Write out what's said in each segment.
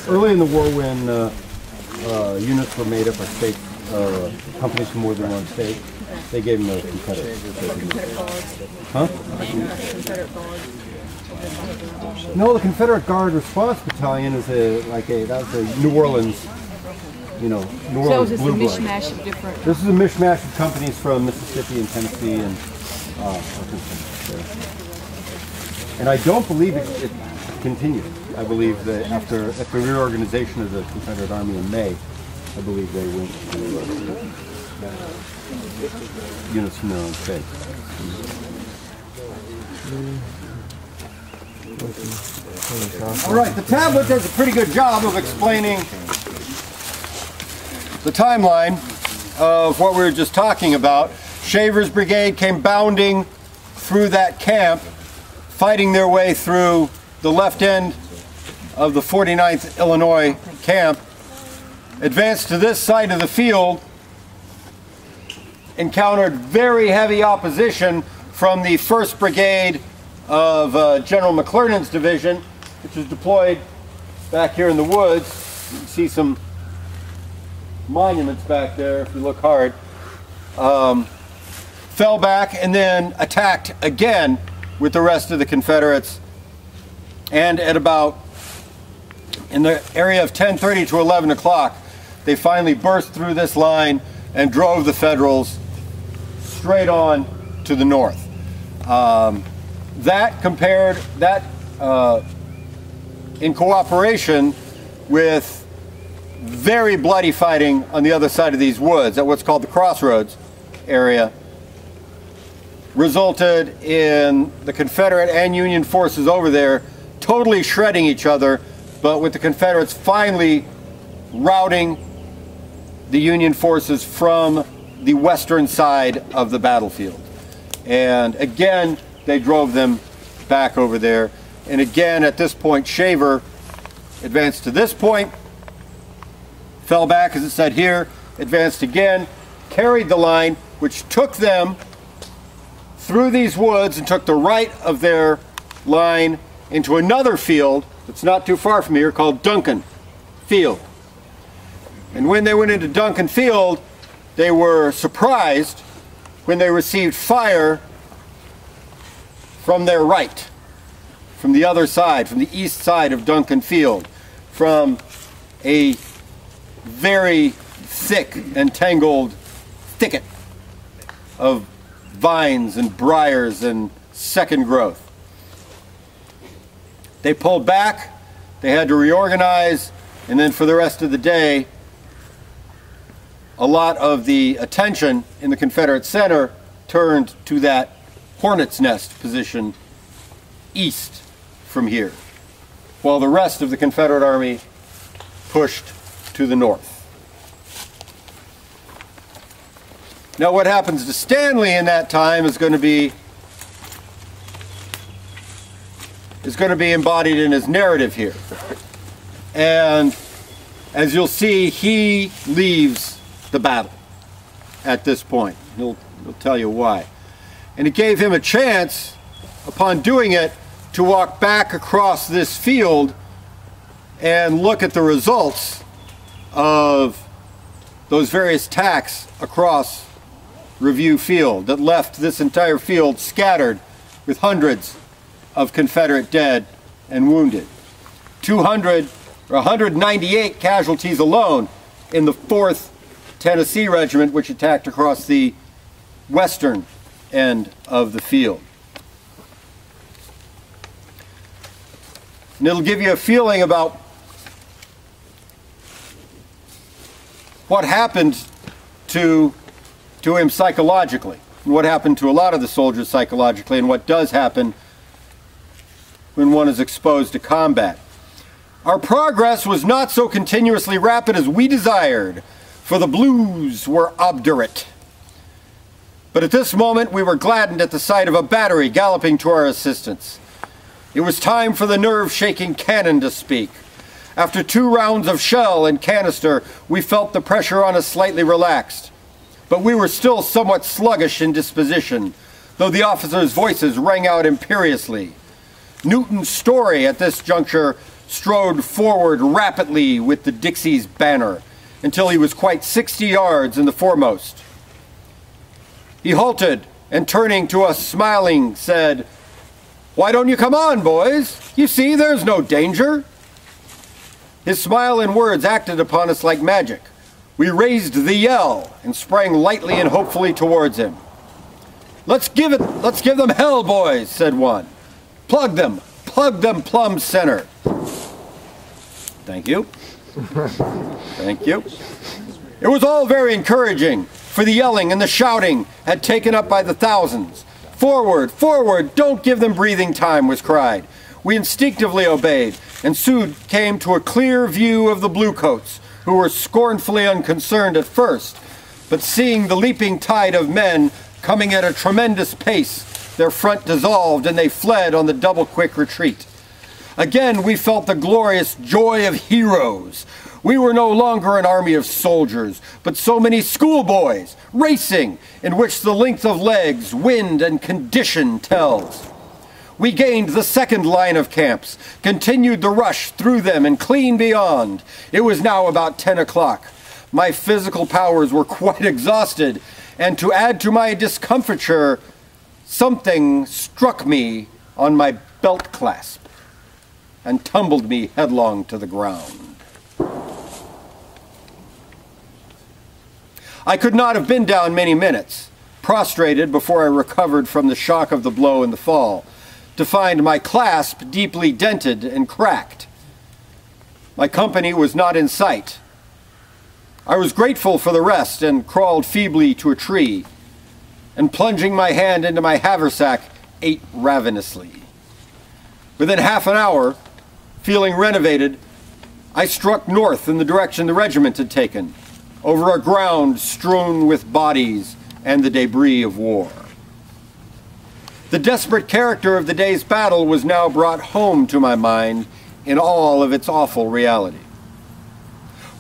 Early in the war, when units were made up of state companies from more than one state, they gave them the Confederate. Huh? Confederate Guard. No, the Confederate Guard Response Battalion is that was a New Orleans, New Orleans So blue it was blood. a mishmash of different. This is a mishmash of companies from Mississippi and Tennessee and and I don't believe it continued. I believe that after the reorganization of the Confederate Army in May, I believe they went to units from their own state. All right, the tablet does a pretty good job of explaining the timeline of what we were just talking about. Shaver's brigade came bounding through that camp, fighting their way through the left end of the 49th Illinois camp, advanced to this side of the field, encountered very heavy opposition from the 1st Brigade of General McClernand's division, which was deployed back here in the woods. You can see some monuments back there if you look hard. Fell back and then attacked again with the rest of the Confederates, and at about in the area of 10:30 to 11 o'clock they finally burst through this line and drove the Federals straight on to the north. In cooperation with very bloody fighting on the other side of these woods at what's called the Crossroads area, resulted in the Confederate and Union forces over there totally shredding each other, but with the Confederates finally routing the Union forces from the western side of the battlefield. And again, they drove them back over there. And again, at this point, Shaver advanced to this point, fell back, as it said here, advanced again, carried the line, which took them through these woods and took the right of their line into another field that's not too far from here called Duncan Field. And when they went into Duncan Field, they were surprised when they received fire from their right, from the other side, from the east side of Duncan Field, from a very thick and tangled thicket of vines and briars and second growth. They pulled back, they had to reorganize, and then for the rest of the day, a lot of the attention in the Confederate center turned to that hornet's nest position east from here, while the rest of the Confederate Army pushed to the north. Now, what happens to Stanley in that time is going to be embodied in his narrative here. And as you'll see, he leaves the battle at this point. He'll tell you why. And it gave him a chance, upon doing it, to walk back across this field and look at the results of those various attacks across Review Field that left this entire field scattered with hundreds of Confederate dead and wounded. 198 casualties alone in the 4th Tennessee Regiment, which attacked across the western end of the field. And it'll give you a feeling about what happened to him psychologically, and what happened to a lot of the soldiers psychologically, and what does happen when one is exposed to combat. Our progress was not so continuously rapid as we desired, for the blues were obdurate. But at this moment we were gladdened at the sight of a battery galloping to our assistance. It was time for the nerve-shaking cannon to speak. After 2 rounds of shell and canister, we felt the pressure on us slightly relaxed. But we were still somewhat sluggish in disposition, though the officers' voices rang out imperiously. Newton's story at this juncture strode forward rapidly with the Dixie's banner until he was quite 60 yards in the foremost. He halted and, turning to us smiling, said, "Why don't you come on, boys? You see, there's no danger." His smile and words acted upon us like magic. We raised the yell and sprang lightly and hopefully towards him. Let's give them hell, boys," said one. Plug them plumb center." Thank you. Thank you. It was all very encouraging, for the yelling and the shouting had taken up by the thousands. "Forward, forward, don't give them breathing time," was cried. We instinctively obeyed, and soon came to a clear view of the bluecoats, who were scornfully unconcerned at first, but seeing the leaping tide of men coming at a tremendous pace, their front dissolved and they fled on the double-quick retreat. Again we felt the glorious joy of heroes. We were no longer an army of soldiers, but so many schoolboys, racing, in which the length of legs, wind, and condition tells. We gained the second line of camps, continued the rush through them and clean beyond. It was now about 10 o'clock. My physical powers were quite exhausted, and to add to my discomfiture, something struck me on my belt clasp and tumbled me headlong to the ground. I could not have been down many minutes, prostrated before I recovered from the shock of the blow and the fall, to find my clasp deeply dented and cracked. My company was not in sight. I was grateful for the rest and crawled feebly to a tree, and plunging my hand into my haversack, ate ravenously. Within half an hour, feeling renovated, I struck north in the direction the regiment had taken, over a ground strewn with bodies and the debris of war. The desperate character of the day's battle was now brought home to my mind in all of its awful reality.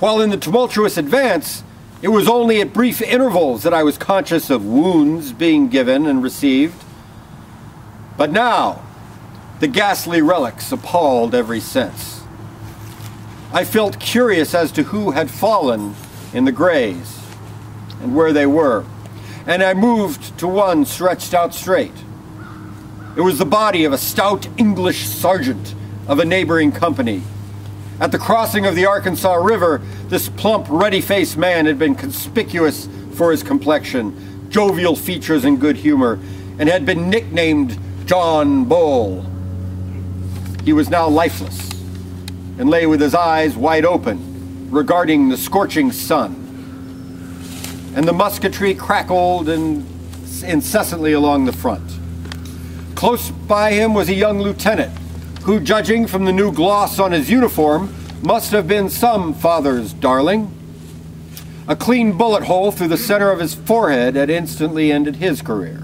While in the tumultuous advance, it was only at brief intervals that I was conscious of wounds being given and received. But now, the ghastly relics appalled every sense. I felt curious as to who had fallen in the grays and where they were, and I moved to one stretched out straight. It was the body of a stout English sergeant of a neighboring company. At the crossing of the Arkansas River, this plump, ruddy-faced man had been conspicuous for his complexion, jovial features, and good humor, and had been nicknamed John Bull. He was now lifeless and lay with his eyes wide open, regarding the scorching sun. And the musketry crackled incessantly along the front. Close by him was a young lieutenant, who, judging from the new gloss on his uniform, must have been some father's darling. A clean bullet hole through the center of his forehead had instantly ended his career.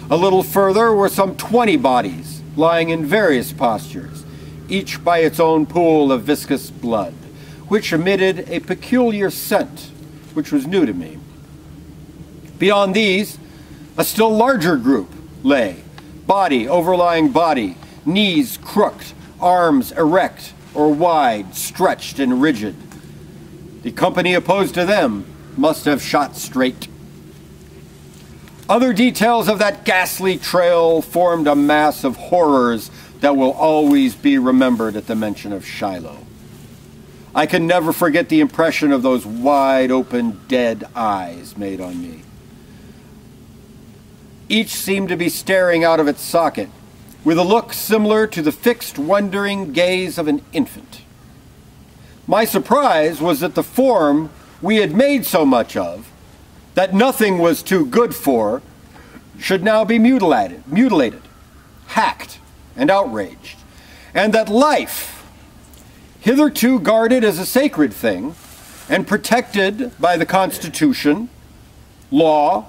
A little further were some 20 bodies, lying in various postures, each by its own pool of viscous blood, which emitted a peculiar scent, which was new to me. Beyond these, a still larger group lay, body overlying body, knees crooked, arms erect or wide, stretched and rigid. The company opposed to them must have shot straight. Other details of that ghastly trail formed a mass of horrors that will always be remembered at the mention of Shiloh. I can never forget the impression of those wide-open, dead eyes made on me. Each seemed to be staring out of its socket, with a look similar to the fixed, wondering gaze of an infant. My surprise was that the form we had made so much of, that nothing was too good for, should now be mutilated, hacked, and outraged, and that life, hitherto guarded as a sacred thing, and protected by the Constitution, law,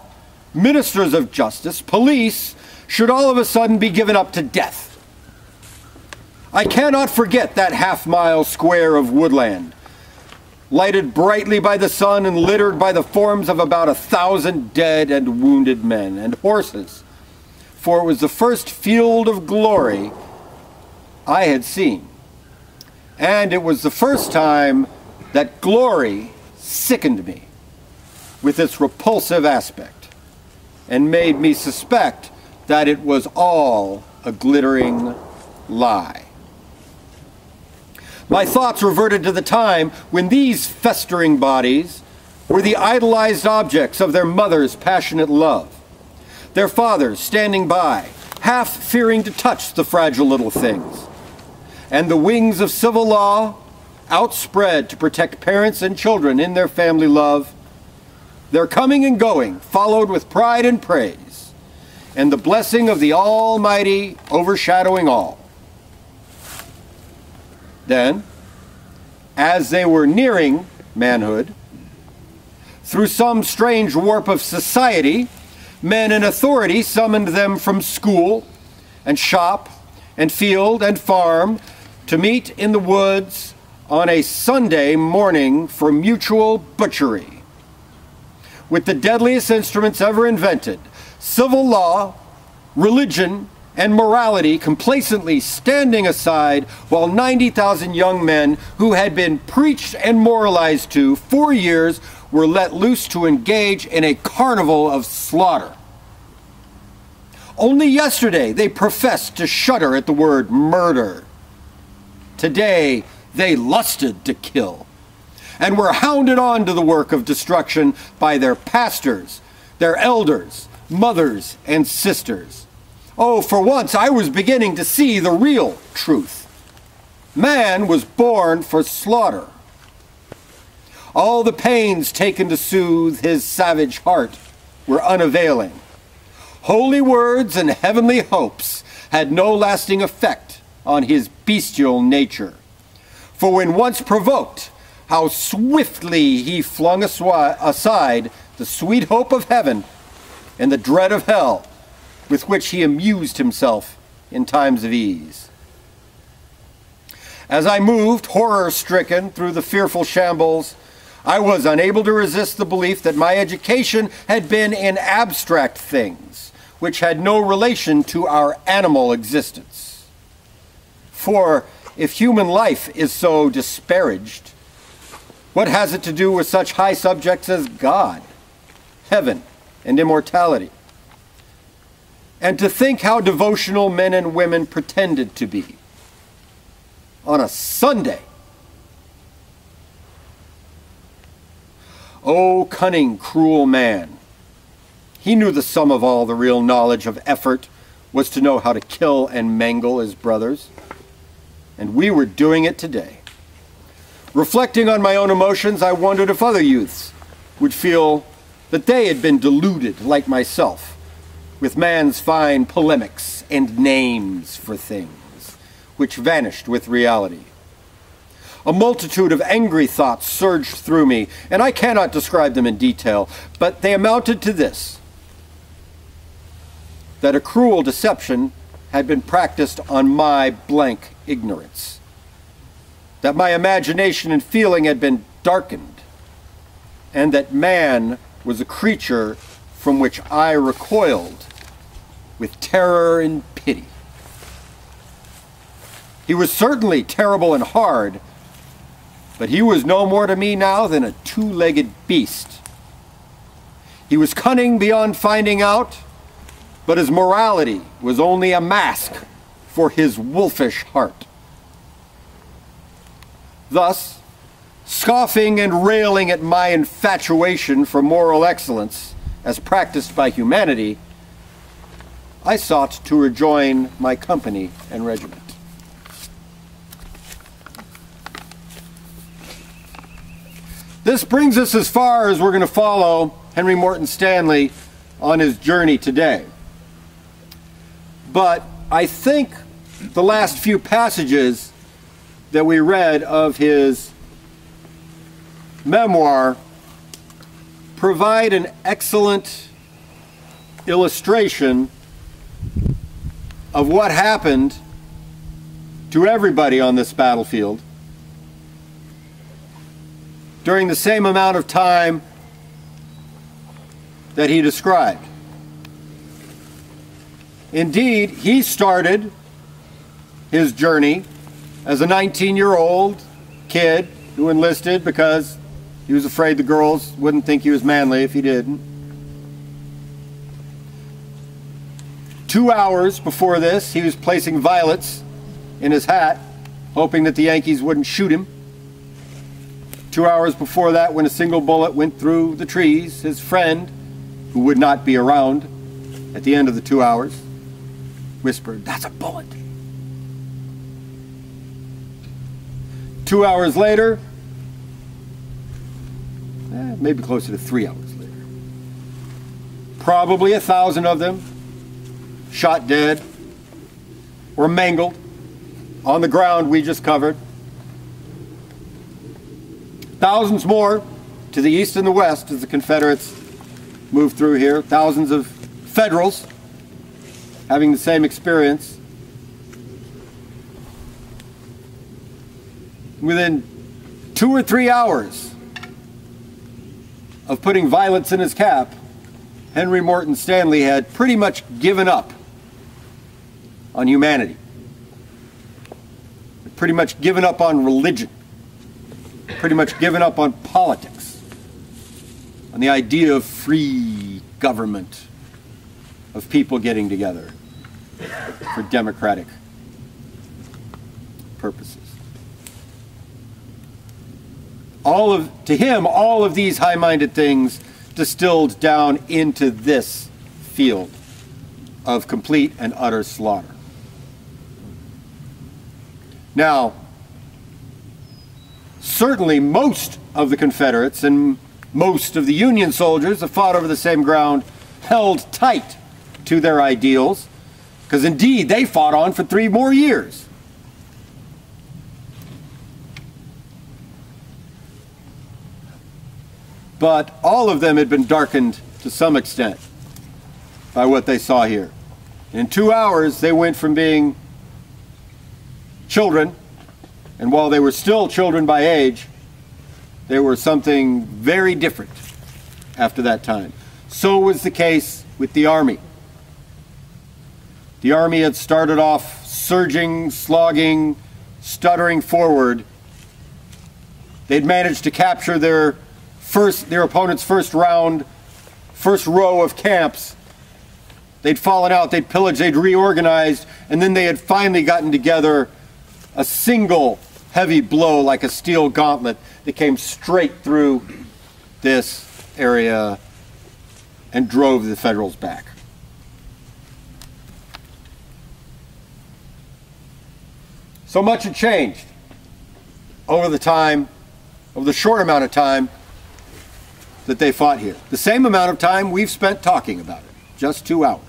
ministers of justice, police, should all of a sudden be given up to death. I cannot forget that half-mile square of woodland, lighted brightly by the sun and littered by the forms of about 1,000 dead and wounded men and horses, for it was the first field of glory I had seen And it was the first time that glory sickened me with its repulsive aspect and made me suspect that it was all a glittering lie. My thoughts reverted to the time when these festering bodies were the idolized objects of their mother's passionate love, their fathers standing by, half fearing to touch the fragile little things, and the wings of civil law outspread to protect parents and children in their family love, their coming and going followed with pride and praise, and the blessing of the Almighty overshadowing all. Then, as they were nearing manhood, through some strange warp of society, men in authority summoned them from school and shop and field and farm to meet in the woods on a Sunday morning for mutual butchery. With the deadliest instruments ever invented, civil law, religion, and morality complacently standing aside while 90,000 young men who had been preached and moralized to for years were let loose to engage in a carnival of slaughter. Only yesterday they professed to shudder at the word murder. Today they lusted to kill and were hounded on to the work of destruction by their pastors, their elders, mothers, and sisters. Oh, for once I was beginning to see the real truth. Man was born for slaughter. All the pains taken to soothe his savage heart were unavailing. Holy words and heavenly hopes had no lasting effect on his bestial nature. For when once provoked, how swiftly he flung aside the sweet hope of heaven and the dread of hell, with which he amused himself in times of ease. As I moved, horror-stricken, through the fearful shambles, I was unable to resist the belief that my education had been in abstract things, which had no relation to our animal existence. For if human life is so disparaged, what has it to do with such high subjects as God, heaven, and immortality? And to think how devotional men and women pretended to be on a Sunday. Oh, cunning, cruel man. He knew the sum of all the real knowledge of effort was to know how to kill and mangle his brothers. And we were doing it today. Reflecting on my own emotions, I wondered if other youths would feel that they had been deluded like myself with man's fine polemics and names for things, which vanished with reality. A multitude of angry thoughts surged through me, and I cannot describe them in detail, but they amounted to this: that a cruel deception had been practiced on my blank ignorance, that my imagination and feeling had been darkened, and that man was a creature from which I recoiled with terror and pity. He was certainly terrible and hard, but he was no more to me now than a two-legged beast. He was cunning beyond finding out, but his morality was only a mask for his wolfish heart. Thus, scoffing and railing at my infatuation for moral excellence as practiced by humanity, I sought to rejoin my company and regiment. This brings us as far as we're going to follow Henry Morton Stanley on his journey today. But I think the last few passages that we read of his memoir provide an excellent illustration of what happened to everybody on this battlefield during the same amount of time that he described. Indeed, he started his journey as a 19-year-old kid who enlisted because he was afraid the girls wouldn't think he was manly if he didn't. 2 hours before this, he was placing violets in his hat, hoping that the Yankees wouldn't shoot him. 2 hours before that, when a single bullet went through the trees, his friend, who would not be around at the end of the 2 hours, whispered, "That's a bullet." 2 hours later, maybe closer to 3 hours later, probably 1,000 of them shot dead or mangled on the ground we just covered. Thousands more to the east and the west as the Confederates moved through here. Thousands of Federals having the same experience. Within 2 or 3 hours of putting violets in his cap, Henry Morton Stanley had pretty much given up on humanity. Pretty much given up on religion. Pretty much given up on politics. On the idea of free government, of people getting together for democratic purposes. To him, all of these high-minded things distilled down into this field of complete and utter slaughter. Now, certainly most of the Confederates and most of the Union soldiers that fought over the same ground held tight to their ideals, because indeed they fought on for 3 more years. But all of them had been darkened to some extent by what they saw here. In 2 hours, they went from being children, and while they were still children by age, they were something very different after that time. So was the case with the Army. The Army had started off surging, slogging, stuttering forward. They'd managed to capture their opponent's first row of camps. They'd fallen out, they'd pillaged, they'd reorganized, and then they had finally gotten together a single heavy blow like a steel gauntlet that came straight through this area and drove the Federals back. So much had changed over the short amount of time that they fought here. The same amount of time we've spent talking about it, just 2 hours.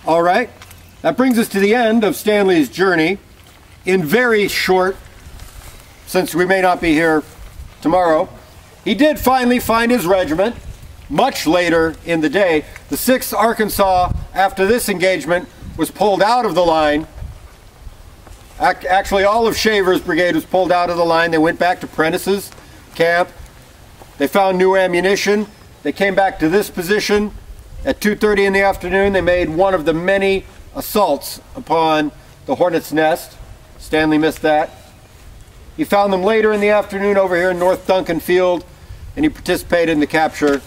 All right, that brings us to the end of Stanley's journey. In very short, since we may not be here tomorrow, he did finally find his regiment much later in the day. The 6th Arkansas, after this engagement, was pulled out of the line. Actually, all of Shaver's brigade was pulled out of the line. They went back to Prentice's camp. They found new ammunition. They came back to this position. At 2:30 in the afternoon, they made one of the many assaults upon the Hornets' Nest. Stanley missed that. He found them later in the afternoon over here in North Duncan Field, and he participated in the capture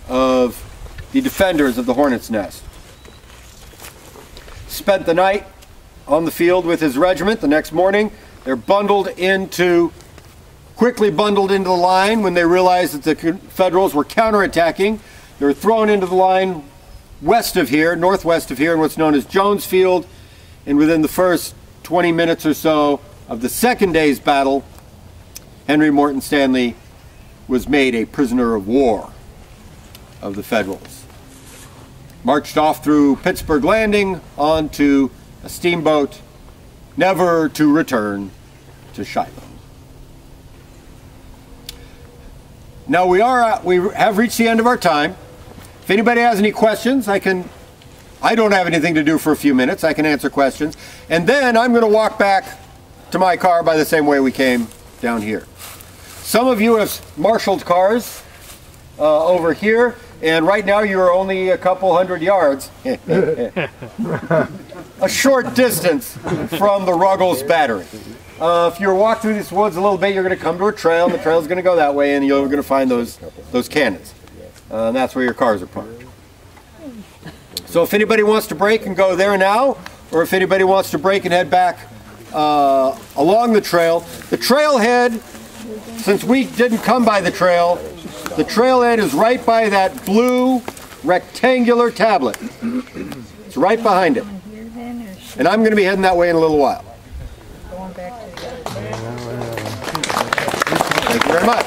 of the defenders of the Hornets' Nest. Spent the night on the field with his regiment. The next morning, they're quickly bundled into the line when they realized that the Confederates were counterattacking. They were thrown into the line west of here, northwest of here, in what's known as Jones Field. And within the first 20 minutes or so of the second day's battle, Henry Morton Stanley was made a prisoner of war of the Federals. Marched off through Pittsburgh Landing onto a steamboat, never to return to Shiloh. Now we have reached the end of our time. If anybody has any questions, I don't have anything to do for a few minutes. I can answer questions. And then I'm going to walk back to my car by the same way we came down here. Some of you have marshaled cars over here. And right now you're only a couple hundred yards, a short distance from the Ruggles Battery. If you walk through these woods a little bit, you're going to come to a trail, and the trail's going to go that way, and you're going to find those cannons. And that's where your cars are parked. So if anybody wants to break and go there now, or if anybody wants to break and head back along the trailhead, since we didn't come by the trailhead is right by that blue rectangular tablet. It's right behind it. And I'm going to be heading that way in a little while. Thank you very much.